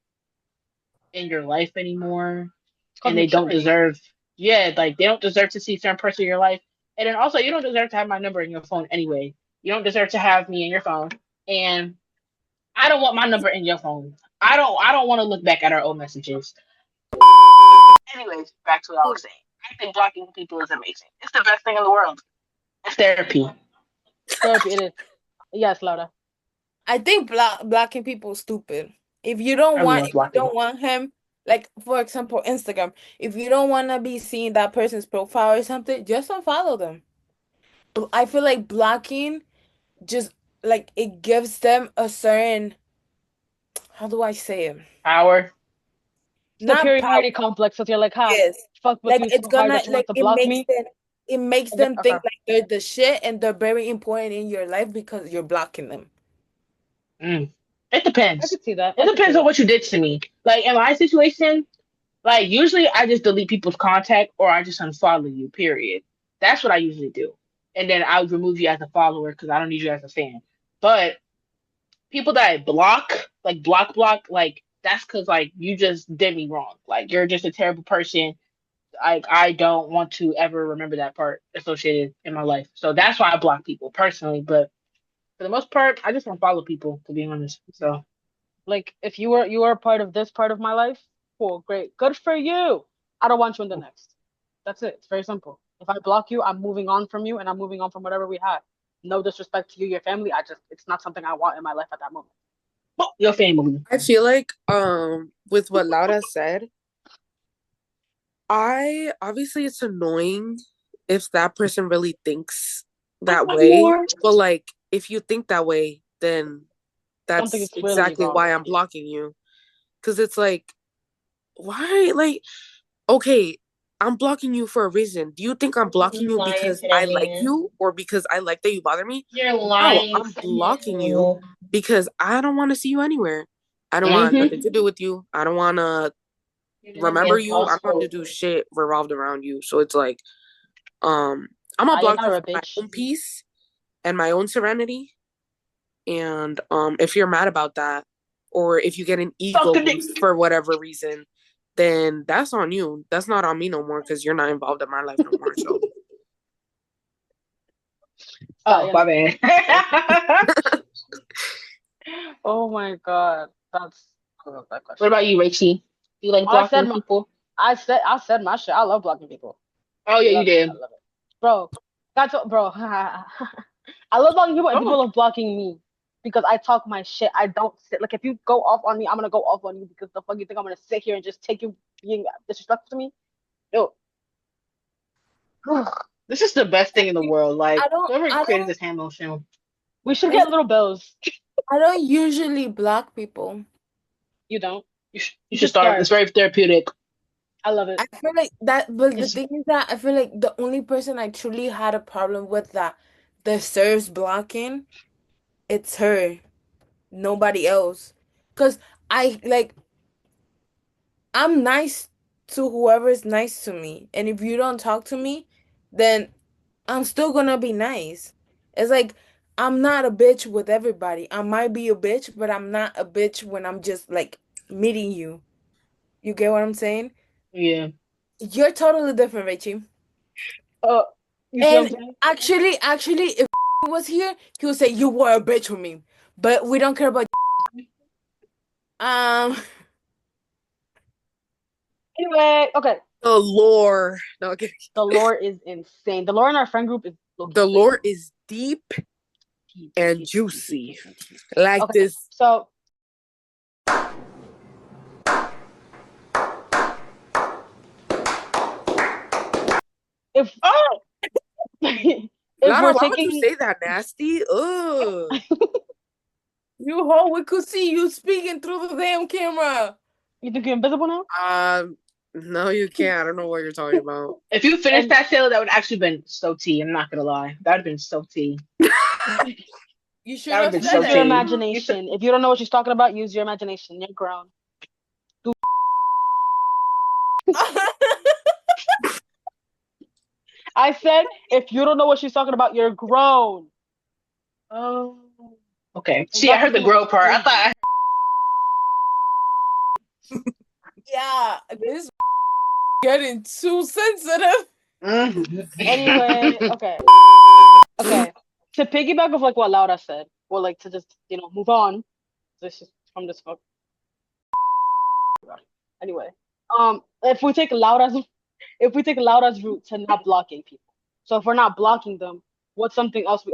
in your life anymore, It's called and they don't maturity. deserve. Yeah, like they don't deserve to see certain person in your life, and then also you don't deserve to have my number in your phone anyway. You don't deserve to have me in your phone, and I don't want my number in your phone. I don't want to look back at our old messages. Anyways, back to what I was saying. I think blocking people is amazing. It's the best thing in the world. It's therapy. Therapy it is. Yes, Laura. I think blocking people is stupid. I love If you blocking. don't want him, like for example, Instagram, if you don't want to be seeing that person's profile or something, just unfollow them. I feel like blocking just like it gives them a certain, how do I say it? Power. Not power. Superiority complex. So you're like, huh, Yes. fuck with Like you it's so hard gonna that you want like to block me. it makes them Okay. think like they're the shit and they're very important in your life because you're blocking them. Mm. It I depends. could see that. It I could see depends on that. what you did to me. Like in my situation, like usually I just delete people's contact or I just unfollow you, period. That's what I usually do. And then I would remove you as a follower because I don't need you as a fan. But people that I block, like block, like that's because like you just did me wrong. Like you're just a terrible person. Like I don't want to ever remember that part associated in my life. So that's why I block people personally. But for the most part, I just unfollow people to be honest. So Like if you were a part of this part of my life, cool, great, good for you. I don't want you in the next. That's it. It's very simple. If I block you, I'm moving on from you, and I'm moving on from whatever we had. No disrespect to you, your family. It's not something I want in my life at that moment. well, your family. I feel like with what Laura said, I obviously it's annoying if that person really thinks I that want way. more. But like if you think that way, then Something that's is clearly exactly wrong. why I'm blocking you. Cause it's like, why? Like, okay, I'm blocking you for a reason. Do you think I'm blocking you because I like you or because I like that you bother me? You're No, lying. I'm blocking you because I don't want to see you anywhere. I don't want Mm-hmm. nothing to do with you. I don't want to remember you. I don't have to do shit revolved around you. So it's like, I'm gonna You block got you her for a my bitch. own peace and my own serenity. And if you're mad about that, or if you get an ego boost for whatever reason, then that's on you. That's not on me no more because you're not involved in my life no more. So Oh, my bad. Oh my god, that's I love that What question. about you, Rachie? You like I blocking said people? I said my shit. I love blocking people. Oh yeah, you Love it. I did. love it, bro. That's what, bro. I love blocking people, and people Oh love blocking me because I talk my shit. I don't sit like if you go off on me, I'm gonna go off on you because the fuck you think I'm gonna sit here and just take you being disrespectful to me? No. this is the best thing in the world. Like whoever I created don't this hand motion. We should get little bills. I don't usually block people. You don't. You You should should start. start. It's very therapeutic. I love it. I feel like that, but the It's thing is that I feel like the only person I truly had a problem with that deserves blocking, it's her, nobody else. Cause I like I'm nice to whoever's nice to me, and if you don't talk to me, then I'm still gonna be nice. It's like I'm not a bitch with everybody. I might be a bitch, but I'm not a bitch when I'm just like meeting you. You get what I'm saying? yeah. You're totally different, Rachie. Uh, you see what I'm And saying? actually, if he was here, he would say you were a bitch with me. But we don't care about um. Anyway, okay. the lore. No, okay. The lore is insane. The lore in our friend group is The looking lore crazy. is deep Deep, and deep, deep, deep, juicy. deep, deep, deep. Like Okay, this. so if Oh, if Lara, we're why would you taking say that nasty? Ugh. You hoe, we could see you speaking through the damn camera. you think you're invisible now? No, you can't. I don't know what you're talking about. if you finished And that sale, that would actually been so tea. I'm not gonna lie. That would have been so tea. You should That would have have been said so use your that. tea. imagination. If you don't know what she's talking about, use your imagination. You're grown. I said, if you don't know what she's talking about, you're grown. Oh. Okay. And See, I black heard the people look grow part. I crazy. thought. Yeah, this getting too sensitive. Anyway, okay. Okay. To piggyback of like what Laura said, or like to just, move on. This is from this book. Anyway, if we take Laura's route to not blocking people. So if we're not blocking them, what's something else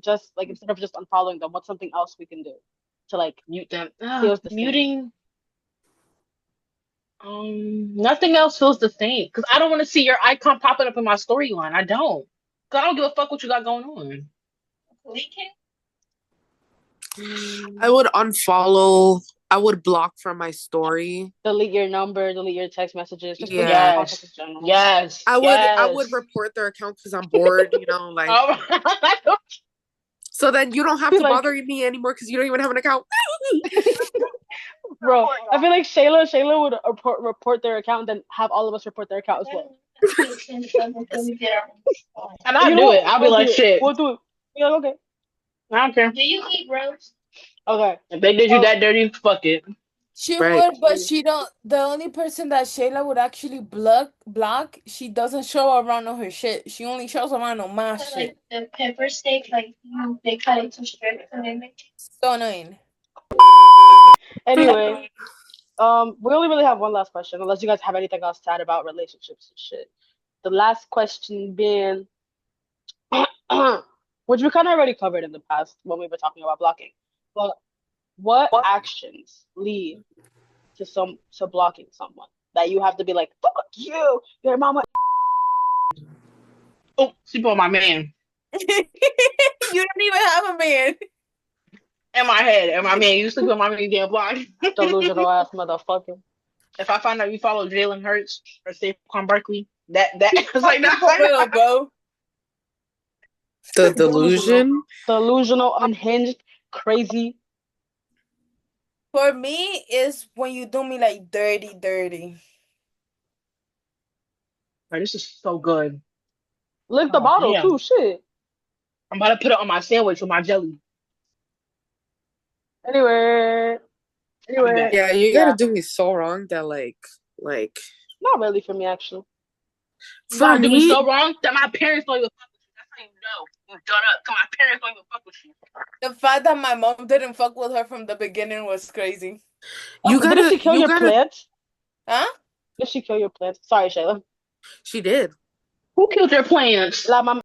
just like instead of just unfollowing them, what's something else we can do to like Mute them. feels the same? Muting. Nothing else feels the same because I don't want to see your icon popping up in my storyline. I don't. Cause I don't give a fuck what you got going on. I would unfollow. I would block from my story. Delete your number, delete your text messages, just delete your Yeah. contact in Yes. general. Yes. I would Yes. report their account because I'm bored, like Oh, so then you don't have Be to like, bother me anymore because you don't even have an account. bro, I feel like Shayla would report their account and then have all of us report their account as well. and You I'll know do what? it. I'll be We'll like, do it. shit. We'll do it. Yeah, okay. I don't care. Okay. If they did you So that dirty, fuck it. She Right. would, but she don't. The only person that Shayla would actually block, she doesn't show around on her shit. She only shows around on my shit. So annoying. anyway, we only really have one last question, unless you guys have anything else to add about relationships and shit. The last question being, which we kind of already covered in the past when we were talking about blocking, but what actions lead to blocking someone that you have to be like, fuck you, your mama. Oh, sleep on my man. You don't even have a man. In my head. And my man, you sleep on my man, you damn blind. Delusional ass motherfucker. If I find out you follow Jalen Hurts or Saquon Barkley, that was like Fucking for real, that. bro. The Delusional, delusion. delusional, unhinged, crazy. For me, is when you do me like dirty, dirty. Bro, this is so good. Lick the Oh, bottle damn. too. Shit. I'm about to put it on my sandwich with my jelly. Anyway, I'll be back. Yeah, you gotta yeah, do me so wrong that like not really for me actually. You for gotta do me me, so wrong that my parents don't even fuck with you. That's how you know you done up. Cause my parents don't even fuck with you. The fact that my mom didn't fuck with her from the beginning was crazy. Didn't she kill you your gotta. plants? Huh? Did she kill your plants? Sorry, Shayla. She did. Who killed your plants? La mama.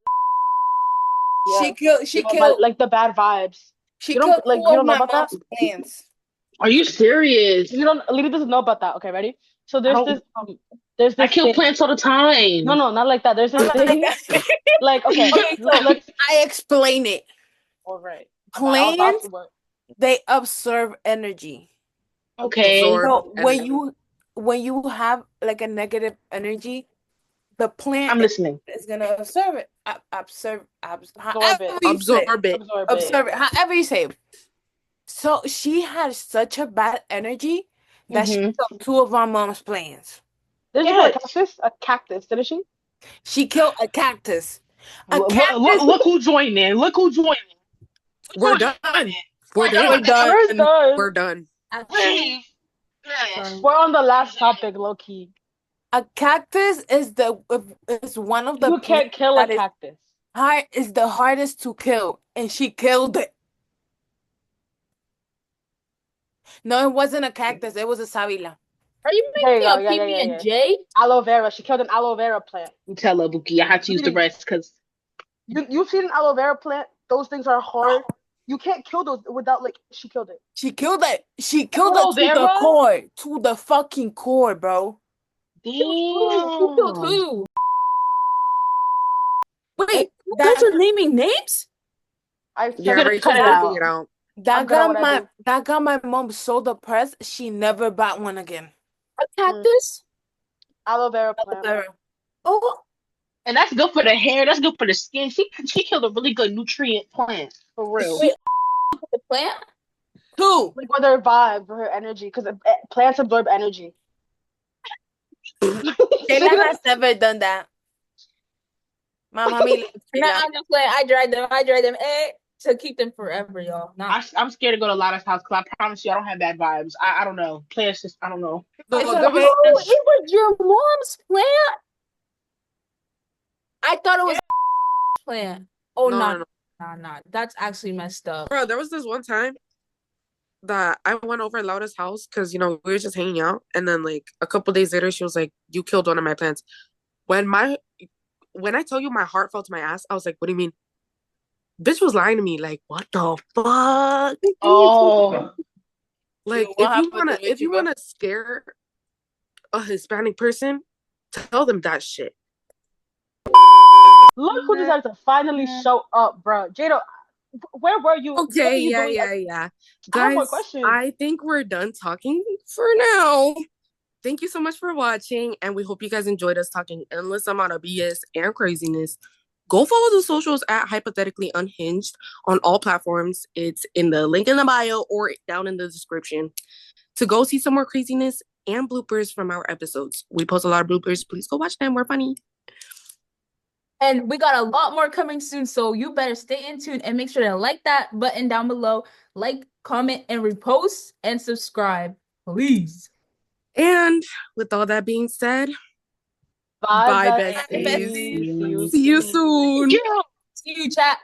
Yeah, She but killed like the bad vibes. she You don't killed like. two You of don't know my about that. mom's plants. Are you serious? You don't. Lily doesn't know about that. Okay, ready? So I there's don't. this. There's I this kill thing. plants all the time. No, no, not like that. There's this Not like thing. that. Like, okay, Okay, so let's. I explain it. All right. My bad. I was about Plants, to work. they absorb energy. Okay. Absorb So energy. when you have like a negative energy, the plant I'm listening. is gonna absorb it. Absorb However it. you say it. Absorb it. Absorb it. Absorb it. However you say it. So she had such a bad energy that she Mm-hmm. killed two of our mom's plants. Did she kill a cactus? A cactus, didn't she? She killed a cactus. A Look, cactus. look who joined in. Look who joined in. We're Look who done. joined in. We're We're done. done. We're done. We're done. Actually, We're on the last topic, low key. a cactus is one of the You plants can't kill a that cactus. is the hardest to kill, and she killed it. No, it wasn't a cactus. It was a savila. Are you There you making go. a Yeah, yeah, PB yeah, and yeah. J? Aloe vera. She killed an aloe vera plant. You tell her, Buki, I had to use the rest because You've seen an aloe vera plant? Those things are hard. You can't kill those without like she killed it. She killed it. She killed it Aloe to the vera? core, to the fucking core, bro. Who killed damn. who? Wait, You guys are naming names? I Yeah, said Cut Rachel's it working out. it out. I'm good at what I do. that got my mom so depressed she never bought one again. A cactus? Aloe vera plant. Oh, And that's good for the hair. That's good for the skin. She killed a really good nutrient plant for real. wait, the plant? Two. Like for their vibe, for her energy, because plants absorb energy. Kayla has never done that. My mommy likes No, Kayla. I'm just playing. I dried them to keep them forever, y'all. I'm scared to go to Lana's house because I promise you I don't have bad vibes. I don't know. Plants just I don't know. It's So there was okay. Oh, it was your mom's plant? I thought it was plant. Oh, no, no. nah. That's actually messed up. Bro, there was this one time that I went over Laura's house because we were just hanging out, and then like a couple days later, she was like, "You killed one of my plants." When I tell you my heart fell to my ass, I was like, "What do you mean?" Bitch was lying to me. Like, what the fuck? Oh, Like, What happened to if you Michigan? wanna scare a Hispanic person, tell them that shit. look who decided to finally show up, bro. Jado, where were you? What were Okay, you doing? yeah. I have more Guys, questions. I think we're done talking for now. Thank you so much for watching, and we hope you guys enjoyed us talking endless amount of BS and craziness. Go follow the socials at Hypothetically Unhinged on all platforms. It's in the link in the bio or down in the description to go see some more craziness and bloopers from our episodes. We post a lot of bloopers. Please go watch them. We're funny. And we got a lot more coming soon, so you better stay in tune and make sure to like that button down below. Like, comment, and repost, and subscribe. Please. And with all that being said, Bye, bye, besties. besties. See you See you soon. soon. See you, chat.